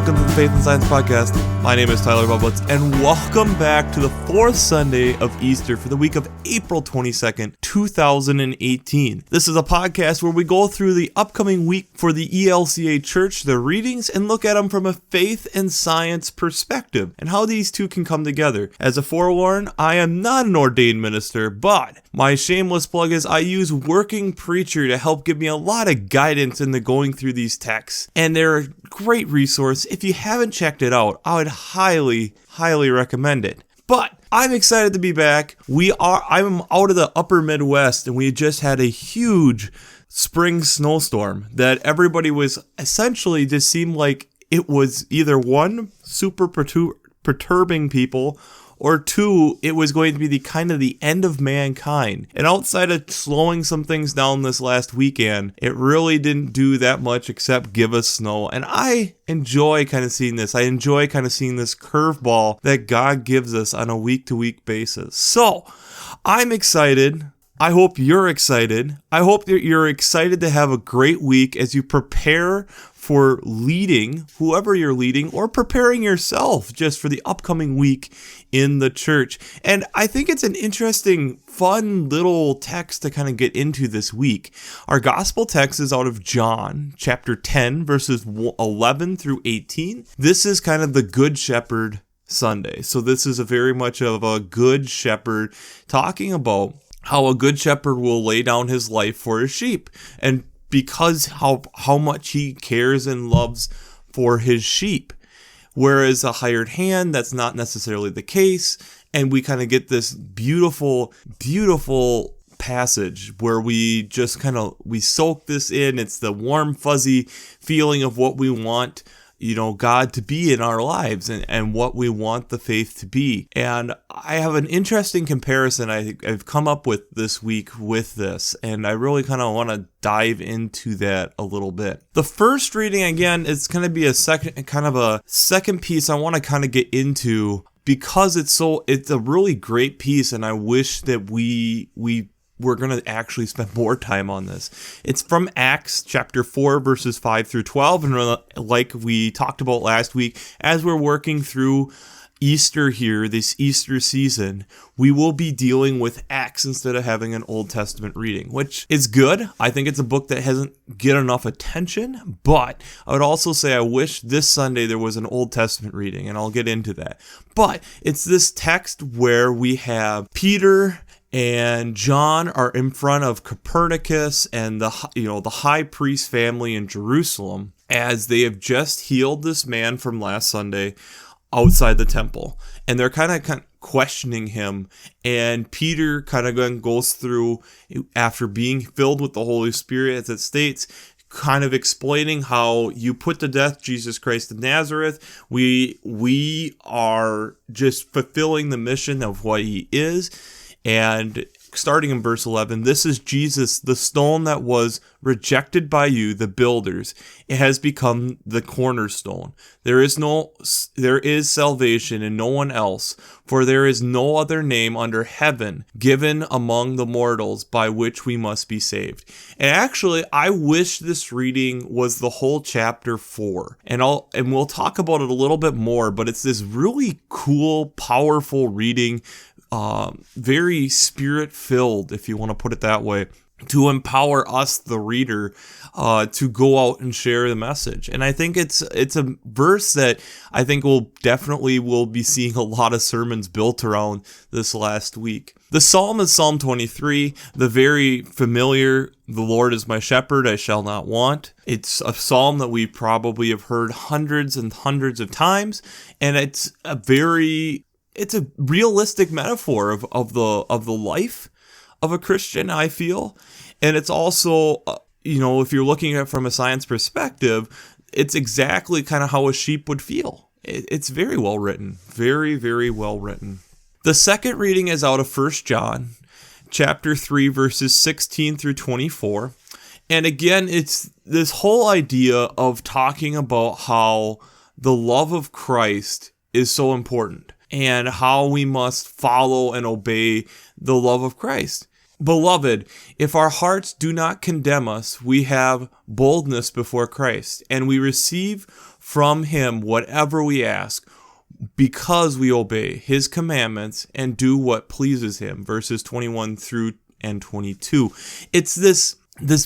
welcome to the Faith and Science Podcast. My name is Tyler Bublitz, and welcome back to the fourth Sunday of Easter for the week of April 22nd, 2018. This is a podcast where we go through the upcoming week for the ELCA Church, their readings, and look at them from a faith and science perspective, and how these two can come together. As a forewarn, I am not an ordained minister, but my shameless plug is I use Working Preacher to help give me a lot of guidance in the going through these texts, and they're a great resource. If you haven't checked it out, I would highly recommend it. But I'm excited to be back. I'm out of the upper Midwest, and we just had a huge spring snowstorm that everybody was essentially just seemed like it was either one, super perturbing people, or two, it was going to be the end of mankind. And outside of slowing some things down this last weekend, it really didn't do that much except give us snow. And I enjoy kind of seeing this. I enjoy kind of seeing this curveball that God gives us on a week-to-week basis. So, I'm excited. I hope you're excited. I hope that you're excited to have a great week as you prepare for leading, whoever you're leading, or preparing yourself just for the upcoming week in the church. And I think it's an interesting, fun little text to kind of get into this week. Our gospel text is out of John, chapter 10, verses 11 through 18. This is kind of the Good Shepard Sunday. So this is very much of a good shepherd talking about how a good shepherd will lay down his life for his sheep. And because how much he cares and loves for his sheep. Whereas a hired hand, that's not necessarily the case. And we kind of get this beautiful, beautiful passage where we just we soak this in. It's the warm, fuzzy feeling of what we want, God to be in our lives and what we want the faith to be. And I have an interesting comparison I've come up with this week with this, and I really kind of want to dive into that a little bit. The first reading, again, is going to be a second piece I want to kind of get into because it's a really great piece, and I wish that we're going to actually spend more time on this. It's from Acts chapter 4, verses 5 through 12. And like we talked about last week, as we're working through Easter here, this Easter season, we will be dealing with Acts instead of having an Old Testament reading, which is good. I think it's a book that hasn't get enough attention, but I would also say I wish this Sunday there was an Old Testament reading, and I'll get into that. But it's this text where we have Peter and John are in front of Copernicus and the high priest family in Jerusalem as they have just healed this man from last Sunday outside the temple. And they're kind of questioning him. And Peter kind of goes through, after being filled with the Holy Spirit, as it states, kind of explaining how you put to death Jesus Christ of Nazareth. We are just fulfilling the mission of what he is. And starting in verse 11, this is Jesus, the stone that was rejected by you, the builders. It has become the cornerstone. There is salvation in no one else, for there is no other name under heaven given among the mortals by which we must be saved. And actually, I wish this reading was the whole chapter 4. And we'll talk about it a little bit more, but it's this really cool, powerful reading. Very spirit-filled, if you want to put it that way, to empower us, the reader, to go out and share the message. And I think it's a verse that I think we'll be seeing a lot of sermons built around this last week. The psalm is Psalm 23, the very familiar, "The Lord is my shepherd, I shall not want." It's a psalm that we probably have heard hundreds and hundreds of times, and it's a realistic metaphor of the life of a Christian, I feel. And it's also, if you're looking at it from a science perspective, it's exactly kind of how a sheep would feel. It's very well written. Very, very well written. The second reading is out of 1 John, chapter 3, verses 16 through 24. And again, it's this whole idea of talking about how the love of Christ is so important, and how we must follow and obey the love of Christ. Beloved, if our hearts do not condemn us, we have boldness before Christ, and we receive from him whatever we ask, because we obey his commandments and do what pleases him. Verses 21 through and 22. It's this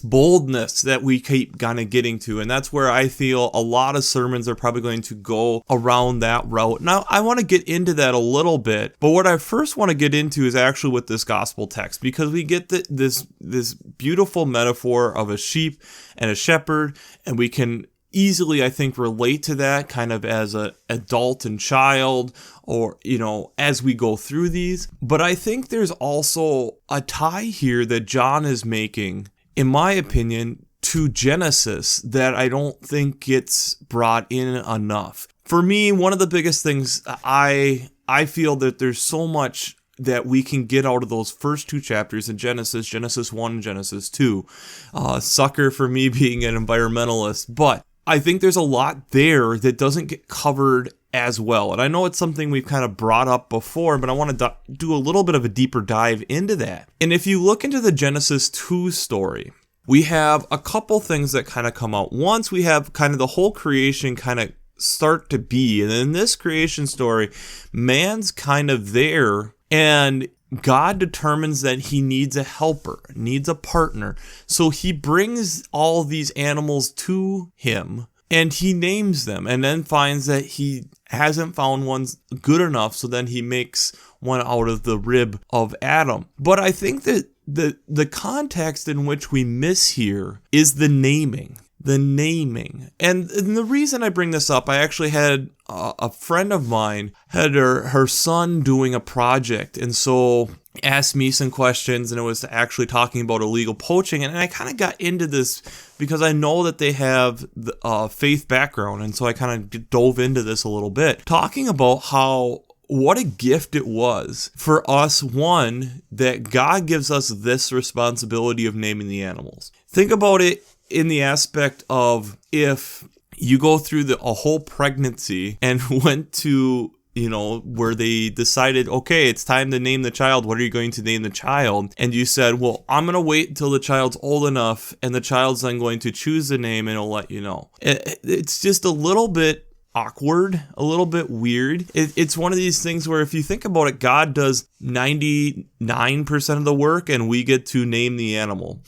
boldness that we keep kind of getting to, and that's where I feel a lot of sermons are probably going to go around that route. Now, I want to get into that a little bit, but what I first want to get into is actually with this gospel text, because we get this beautiful metaphor of a sheep and a shepherd, and we can easily, I think, relate to that kind of as an adult and child, or, as we go through these. But I think there's also a tie here that John is making, in my opinion, to Genesis that I don't think gets brought in enough. For me, one of the biggest things, I feel that there's so much that we can get out of those first two chapters in Genesis 1 and Genesis 2. Sucker for me being an environmentalist, but I think there's a lot there that doesn't get covered as well. And I know it's something we've kind of brought up before, but I want to do a little bit of a deeper dive into that. And if you look into the Genesis 2 story, we have a couple things that kind of come out. Once we have kind of the whole creation kind of start to be, and in this creation story, man's kind of there, and God determines that he needs a helper, needs a partner. So he brings all these animals to him and he names them, and then finds that he hasn't found one good enough. So then he makes one out of the rib of Adam. But I think that the context in which we miss here is the naming. And the reason I bring this up, I actually had a friend of mine had her son doing a project, and so asked me some questions, and it was actually talking about illegal poaching. And I kind of got into this because I know that they have the faith background, and so I kind of dove into this a little bit, talking about what a gift it was for us, one, that God gives us this responsibility of naming the animals. Think about it in the aspect of, if you go through a whole pregnancy and went to, where they decided, okay, it's time to name the child. What are you going to name the child? And you said, well, I'm going to wait until the child's old enough, and the child's then going to choose the name, and it'll let you know. It's just a little bit awkward, a little bit weird. It's one of these things where, if you think about it, God does 99% of the work, and we get to name the animal.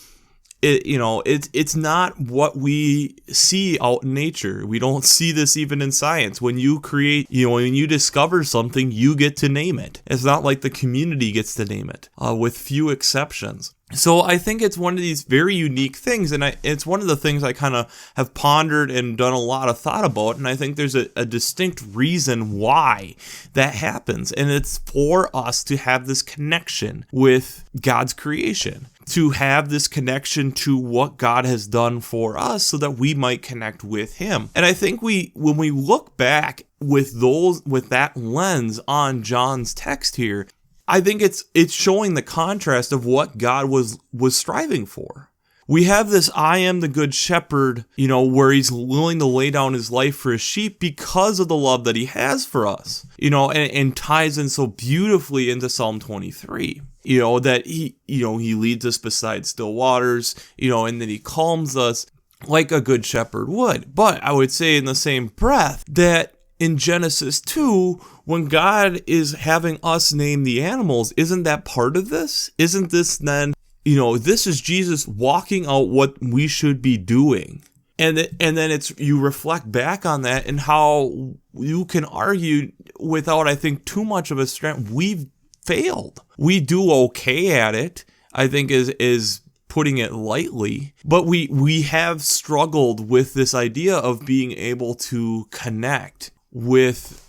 It's not what we see out in nature. We don't see this even in science. When you create, when you discover something, you get to name it. It's not like the community gets to name it, with few exceptions. So I think it's one of these very unique things, and it's one of the things I kind of have pondered and done a lot of thought about, and I think there's a distinct reason why that happens, and it's for us to have this connection with God's creation, to have this connection to what God has done for us so that we might connect with Him. And I think when we look back with that lens on John's text here, I think it's showing the contrast of what God was striving for. We have this I am the Good Shepard, where he's willing to lay down his life for his sheep because of the love that he has for us, and ties in so beautifully into Psalm 23, that he leads us beside still waters, and that he calms us like a good shepherd would. But I would say in the same breath that in Genesis 2, when God is having us name the animals, isn't that part of this? Isn't this then, this is Jesus walking out what we should be doing. And then you reflect back on that and how you can argue without, I think, too much of a strength. We've failed. We do okay at it, I think is putting it lightly, but we have struggled with this idea of being able to connect with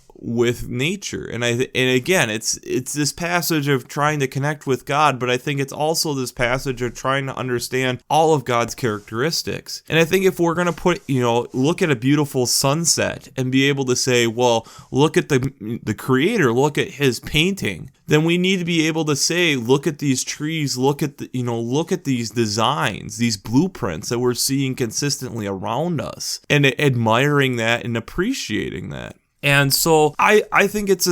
nature. And again, it's this passage of trying to connect with God, but I think it's also this passage of trying to understand all of God's characteristics. And I think if we're going to look at a beautiful sunset and be able to say, well, look at the creator, look at his painting, then we need to be able to say, look at these trees, look at these designs, these blueprints that we're seeing consistently around us, and admiring that and appreciating that. And so I think it's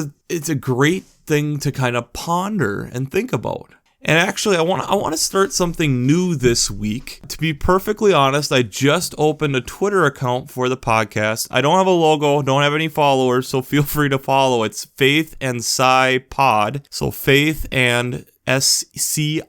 a great thing to kind of ponder and think about. And actually, I want to start something new this week. To be perfectly honest, I just opened a Twitter account for the podcast. I don't have a logo, don't have any followers, so feel free to follow. It's Faith and Sci Pod. So Faith and SCIPOD,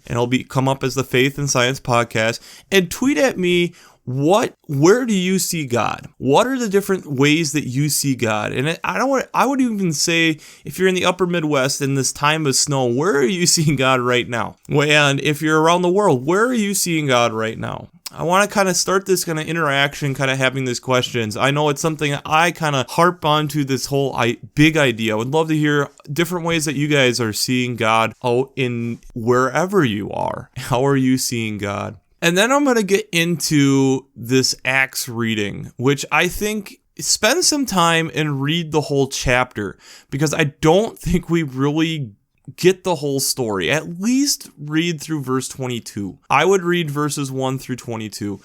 and it'll come up as the Faith and Science Podcast. And tweet at me, where do you see God? What are the different ways that you see God? And I would even say, if you're in the upper Midwest in this time of snow, where are you seeing God right now? And if you're around the world, where are you seeing God right now? I want to kind of start this kind of interaction, kind of having these questions. I know it's something I kind of harp onto, this whole big idea. I would love to hear different ways that you guys are seeing God out in wherever you are. How are you seeing God? And then I'm going to get into this Acts reading, which I think spend some time and read the whole chapter, because I don't think we really get the whole story. At least read through verse 22. I would read verses 1 through 22.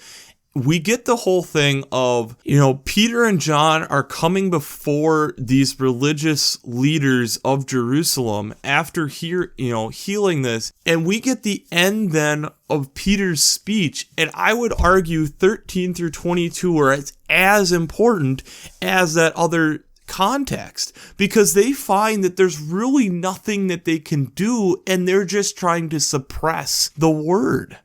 We get the whole thing of, Peter and John are coming before these religious leaders of Jerusalem after healing this. And we get the end then of Peter's speech. And I would argue 13 through 22 are as important as that other context, because they find that there's really nothing that they can do, and they're just trying to suppress the word.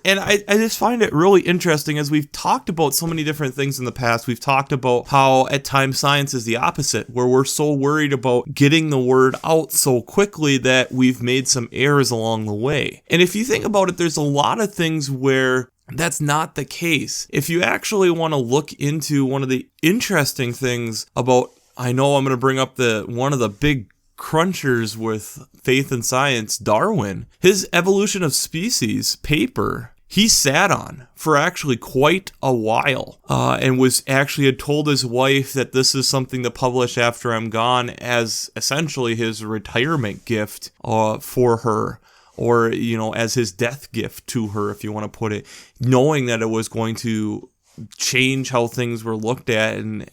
And I just find it really interesting, as we've talked about so many different things in the past. We've talked about how at times science is the opposite, where we're so worried about getting the word out so quickly that we've made some errors along the way. And if you think about it, there's a lot of things where that's not the case. If you actually want to look into one of the interesting things about, I know I'm going to bring up one of the big crunchers with faith and science, Darwin. His Evolution of Species paper, he sat on for actually quite a while, and had told his wife that this is something to publish after I'm gone, as essentially his retirement gift for her, or as his death gift to her, if you want to put it, knowing that it was going to change how things were looked at, and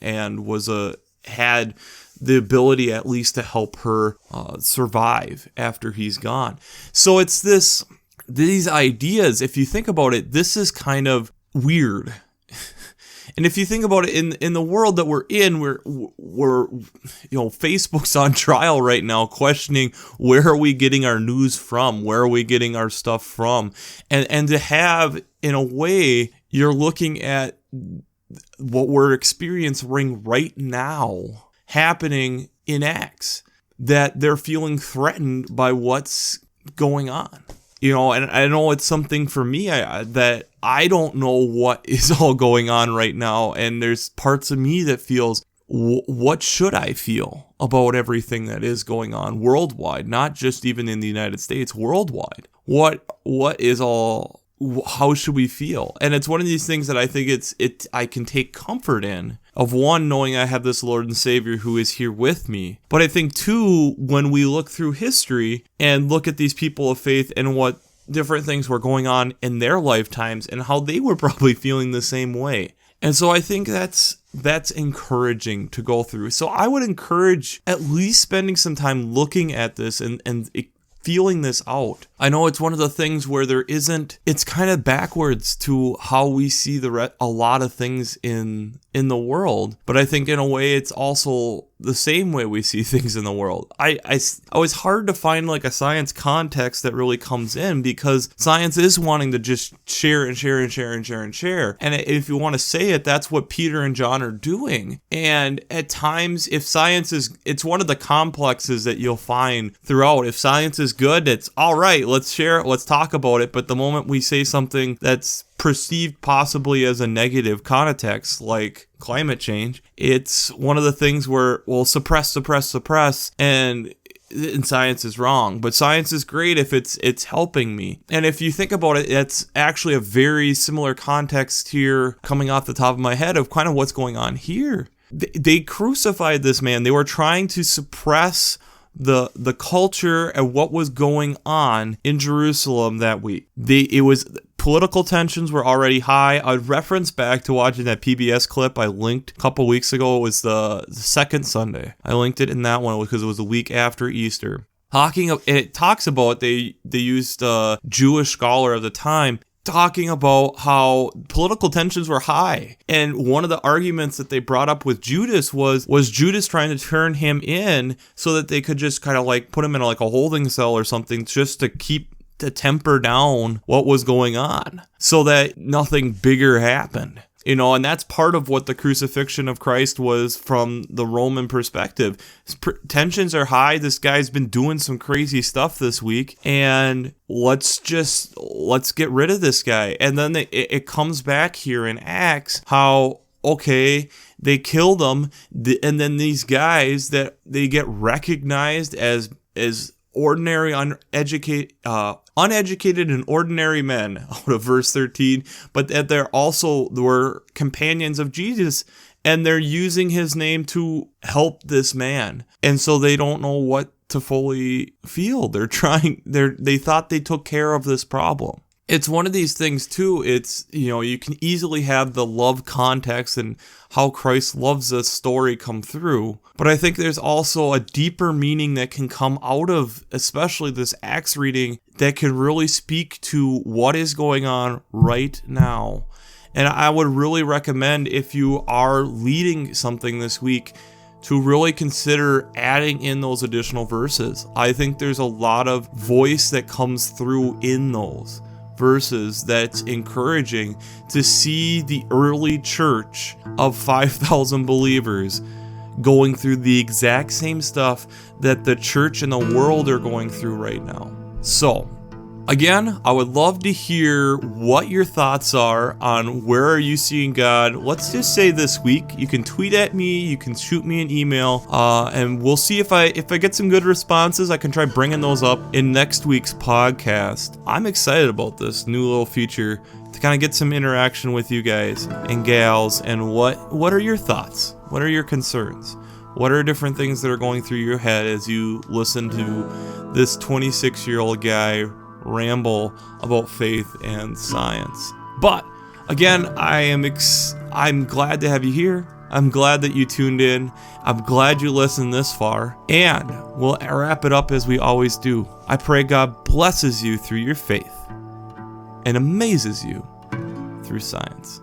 had the ability at least to help her survive after he's gone. So it's these ideas, if you think about it, this is kind of weird. And if you think about it, in the world that we're in, we're Facebook's on trial right now, questioning where are we getting our news from? Where are we getting our stuff from? And to have, in a way, you're looking at what we're experiencing right now happening in Acts, that they're feeling threatened by what's going on. And I know it's something for me that I don't know what is all going on right now, and there's parts of me that feels, what should I feel about everything that is going on worldwide, not just even in the United States, worldwide? What is all? How should we feel? And it's one of these things that I think I can take comfort in, of one, knowing I have this Lord and Savior who is here with me. But I think two, when we look through history and look at these people of faith and what different things were going on in their lifetimes and how they were probably feeling the same way. And so I think that's encouraging to go through. So I would encourage at least spending some time looking at this and feeling this out. I know it's one of the things where it's kind of backwards to how we see a lot of things in the world, but I think in a way it's also the same way we see things in the world. I was hard to find like a science context that really comes in, because science is wanting to just share and share and share and share and share. And if you want to say it, that's what Peter and John are doing. And at times, if science it's one of the complexes that you'll find throughout. If science is good, it's all right, let's share it, let's talk about it. But the moment we say something that's perceived possibly as a negative context, like climate change, it's one of the things where we'll suppress, and science is wrong. But science is great if it's helping me. And if you think about it, it's actually a very similar context here, coming off the top of my head, of kind of what's going on here. They crucified this man. They were trying to suppress the culture and what was going on in Jerusalem that week. Political tensions were already high. I'd reference back to watching that PBS clip I linked a couple weeks ago. It was the second Sunday. I linked it in that one because it was a week after Easter. and it talks about, they used a Jewish scholar of the time talking about how political tensions were high. And one of the arguments that they brought up with Judas was Judas trying to turn him in so that they could just kind of like put him in like a holding cell or something, just to temper down what was going on so that nothing bigger happened. And that's part of what the crucifixion of Christ was from the Roman perspective. Tensions are high. This guy's been doing some crazy stuff this week, and let's get rid of this guy. And then it comes back here in Acts how, okay, they killed him, and then these guys that they get recognized as ordinary, uneducated and ordinary men out of verse 13, but that were companions of Jesus, and they're using his name to help this man. And so they don't know what to fully feel. They thought they took care of this problem. It's one of these things too. It's, you can easily have the love context and how Christ loves us story come through. But I think there's also a deeper meaning that can come out of, especially this Acts reading, that can really speak to what is going on right now. And I would really recommend, if you are leading something this week, to really consider adding in those additional verses. I think there's a lot of voice that comes through in those verses that's encouraging to see the early church of 5,000 believers going through the exact same stuff that the church and the world are going through right now. So, again, I would love to hear what your thoughts are on where are you seeing God. Let's just say this week. You can tweet at me, you can shoot me an email, and we'll see if I get some good responses. I can try bringing those up in next week's podcast. I'm excited about this new little feature to kind of get some interaction with you guys and gals. And what are your thoughts? What are your concerns? What are different things that are going through your head as you listen to this 26-year-old guy ramble about faith and science? But again, I'm glad to have you here. I'm glad that you tuned in. I'm glad you listened this far. And we'll wrap it up as we always do. I pray God blesses you through your faith and amazes you through science.